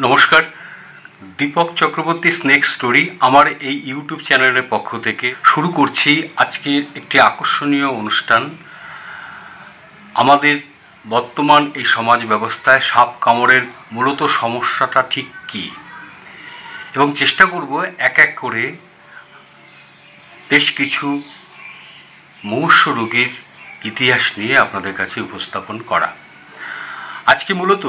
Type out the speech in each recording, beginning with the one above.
নমস্কার, Dipak Chakraborty snake story আমার এই ইউটিউব চ্যানেলের পক্ষ থেকে শুরু করছি আজকের একটি আকর্ষণীয় অনুষ্ঠান। আমাদের বর্তমান এই সমাজ ব্যবস্থায় সাপ কামড়ের মূলত সমস্যাটা ঠিক কী, এবং চেষ্টা করব এক এক করে বেশ কিছু মুমূর্ষু রোগীর ইতিহাস নিয়ে আপনাদের কাছে উপস্থাপন করা। আজকে মূলত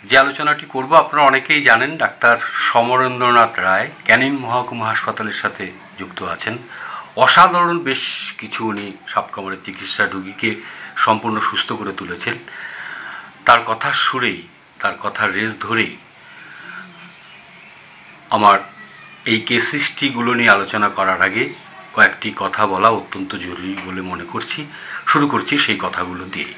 যে আলোচনাটি করব আপনারা অনেকেই জানেন, ডাক্তার সমরেন্দ্রনাথ রায় ক্যানিং মহকুমা হাসপাতালের সাথে যুক্ত আছেন। অসাধারণ বেশ কিছু উনি সাপ কামড়ের চিকিৎসা রোগীকে সম্পূর্ণ সুস্থ করে তুলেছেন। তার কথার সুরেই, তার কথার রেশ ধরেই আমার এই কেস হিস্ট্রিগুলো নিয়ে আলোচনা করার আগে কয়েকটি কথা বলা অত্যন্ত জরুরি বলে মনে করছি। শুরু করছি সেই কথাগুলো দিয়ে।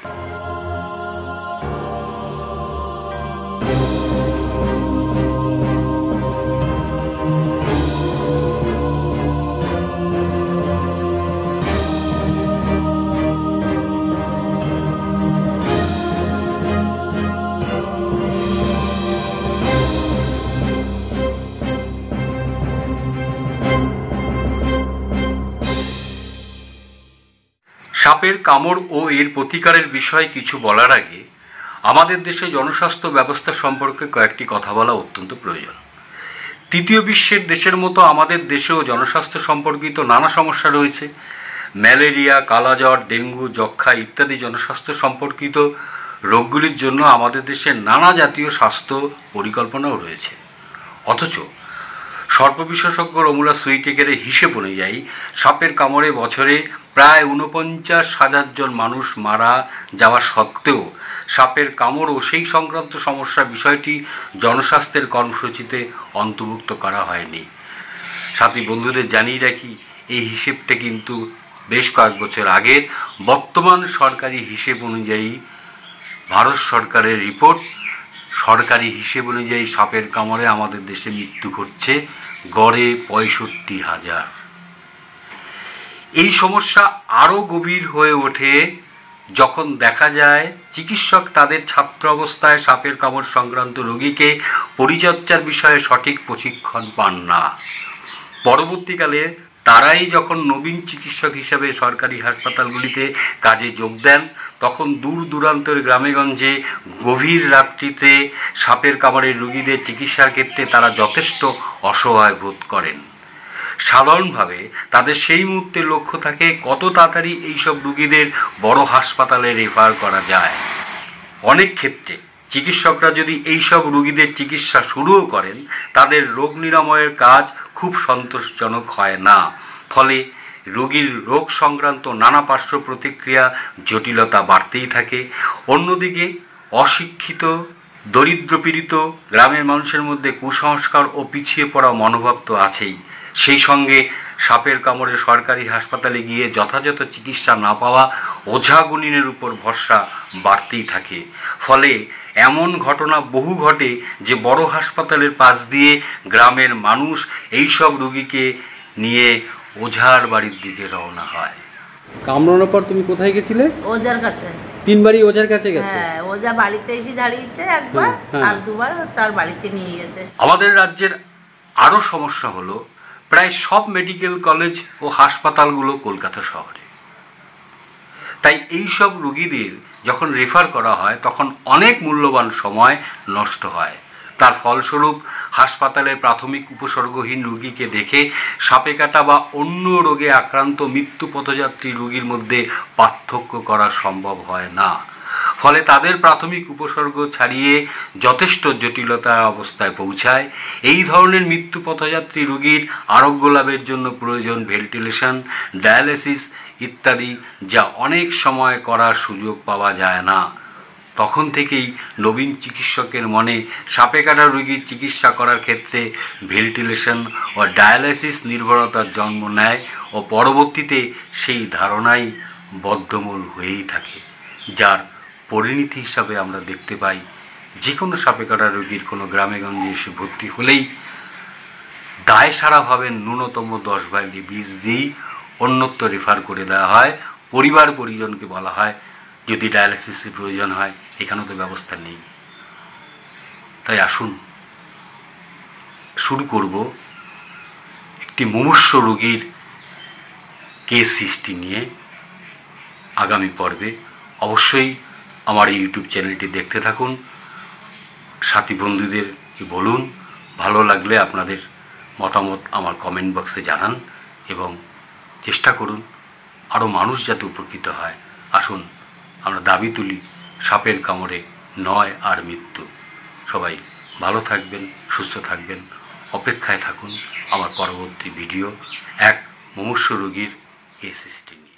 সাপের কামড় ও এর প্রতিকারের বিষয়ে কিছু বলার আগে আমাদের দেশে জনস্বাস্থ্য ব্যবস্থা সম্পর্কে কয়েকটি কথা বলা অত্যন্ত প্রয়োজন। তৃতীয় বিশ্বের দেশের মতো আমাদের দেশেও জনস্বাস্থ্য সম্পর্কিত নানা সমস্যা রয়েছে। ম্যালেরিয়া, কালাজ্বর, ডেঙ্গু, যক্ষ্মা ইত্যাদি জনস্বাস্থ্য সম্পর্কিত রোগগুলির জন্য আমাদের দেশে নানা জাতীয় স্বাস্থ্য পরিকল্পনাও রয়েছে। অথচ সর্পবিশেষজ্ঞ রমুলা সুইটেকের হিসেব অনুযায়ী সাপের কামড়ে বছরে প্রায় 49,000 জন মানুষ মারা যাওয়া সত্ত্বেও সাপের কামড় ও সেই সংক্রান্ত সমস্যা বিষয়টি জনস্বাস্থ্যের কর্মসূচিতে অন্তর্ভুক্ত করা হয়নি। সাথী বন্ধুদের জানিয়ে রাখি, এই হিসেবটা কিন্তু বেশ কয়েক বছর আগের। বর্তমান সরকারি হিসেব অনুযায়ী, ভারত সরকারের রিপোর্ট, সরকারি হিসেব অনুযায়ী সাপের কামড়ে আমাদের দেশে মৃত্যু ঘটছে গড়ে 65,000। এই সমস্যা আরও গভীর হয়ে ওঠে যখন দেখা যায় চিকিৎসক তাদের ছাত্র অবস্থায় সাপের কামড় সংক্রান্ত রোগীকে পরিচর্যার বিষয়ে সঠিক প্রশিক্ষণ পান না। পরবর্তীকালে তারাই যখন নবীন চিকিৎসক হিসাবে সরকারি হাসপাতালগুলিতে কাজে যোগ দেন, তখন দূর দূরান্তের গ্রামেগঞ্জে গভীর রাত্রিতে সাপের কামড়ের রোগীদের চিকিৎসার ক্ষেত্রে তারা যথেষ্ট অসহায় বোধ করেন। সাধারণভাবে তাদের সেই মুহূর্তে লক্ষ্য থাকে কত তাড়াতাড়ি এইসব রোগীদের বড় হাসপাতালে রেফার করা যায়। অনেক ক্ষেত্রে চিকিৎসকরা যদি এইসব রোগীদের চিকিৎসা শুরুও করেন, তাদের রোগ নিরাময়ের কাজ খুব সন্তোষজনক হয় না। ফলে রোগীর রোগ সংক্রান্ত নানা পার্শ্ব প্রতিক্রিয়া, জটিলতা বাড়তেই থাকে। অন্যদিকে অশিক্ষিত, দরিদ্রপীড়িত গ্রামের মানুষের মধ্যে কুসংস্কার ও পিছিয়ে পড়া মনোভাব তো আছেই। সেই সঙ্গে সাপের কামড়ে সরকারি হাসপাতালে গিয়ে যথাযথ চিকিৎসা না পাওয়া ওঝা গুনিনের উপর ভরসা বাড়তেই থাকে। ফলে এমন ঘটনা বহু ঘটে যে বড় হাসপাতালের পাশ দিয়ে গ্রামের মানুষ এইসব রোগীকে নিয়ে ওঝার বাড়ির দিকে রওনা হয়। কামড়ানোর পর তুমি কোথায় গেছিলে? ওঝার কাছে। 3 বারই ওঝার কাছে গেছে? হ্যাঁ, ওঝা বাড়িতে এসে দাঁড়িয়েছে একবার, আর দুবার তার বাড়িতে নিয়ে গেছে। আমাদের রাজ্যের আরও সমস্যা হলো, প্রায় সব মেডিকেল কলেজ ও হাসপাতালগুলো কলকাতা শহরে। তাই এই সব রোগীদের যখন রেফার করা হয় তখন অনেক মূল্যবান সময় নষ্ট হয়। তার ফলস্বরূপ হাসপাতালে প্রাথমিক উপসর্গহীন রোগীকে দেখে সাপে কাটা বা অন্য রোগে আক্রান্ত মৃত্যু পথযাত্রী রোগীর মধ্যে পার্থক্য করা সম্ভব হয় না। ফলে তাদের প্রাথমিক উপসর্গ ছাড়িয়ে যথেষ্ট জটিলতার অবস্থায় পৌঁছায়। এই ধরনের মৃত্যু পথযাত্রী রোগীর আরোগ্য লাভের জন্য প্রয়োজন ভেন্টিলেশন, ডায়ালিসিস ইত্যাদি, যা অনেক সময় করার সুযোগ পাওয়া যায় না। তখন থেকেই নবীন চিকিৎসকের মনে সাপে কাটা রোগীর চিকিৎসা করার ক্ষেত্রে ভেন্টিলেশন ও ডায়ালিসিস নির্ভরতার জন্ম নেয় ও পরবর্তীতে সেই ধারণাই বদ্ধমূল হয়েই থাকে, যার পরিণতি হিসাবে আমরা দেখতে পাই যে কোনো সাপে কাটা রোগীর কোনো গ্রামেগঞ্জে এসে ভর্তি হলেই দায় সারাভাবে ন্যূনতম 10 ভাইলি বীজ দিয়েই অন্যত্র রেফার করে দেওয়া হয়। পরিবার পরিজনকে বলা হয় যদি ডায়ালিসিসের প্রয়োজন হয়, এখানেও তো ব্যবস্থা নেই। তাই আসুন শুরু করব একটি মুমূর্ষু রোগীর কেস হিস্ট্রি নিয়ে আগামী পর্বে। অবশ্যই আমার এই ইউটিউব চ্যানেলটি দেখতে থাকুন, সাথী বন্ধুদের বলুন, ভালো লাগলে আপনাদের মতামত আমার কমেন্ট বক্সে জানান এবং চেষ্টা করুন আরও মানুষ যাতে উপকৃত হয়। আসুন আমরা দাবি তুলি সাপের কামড়ে নয় আর মৃত্যু। সবাই ভালো থাকবেন, সুস্থ থাকবেন, অপেক্ষায় থাকুন আমার পরবর্তী ভিডিও এক মুমূর্ষু রোগীর কেস হিস্ট্রি নিয়ে।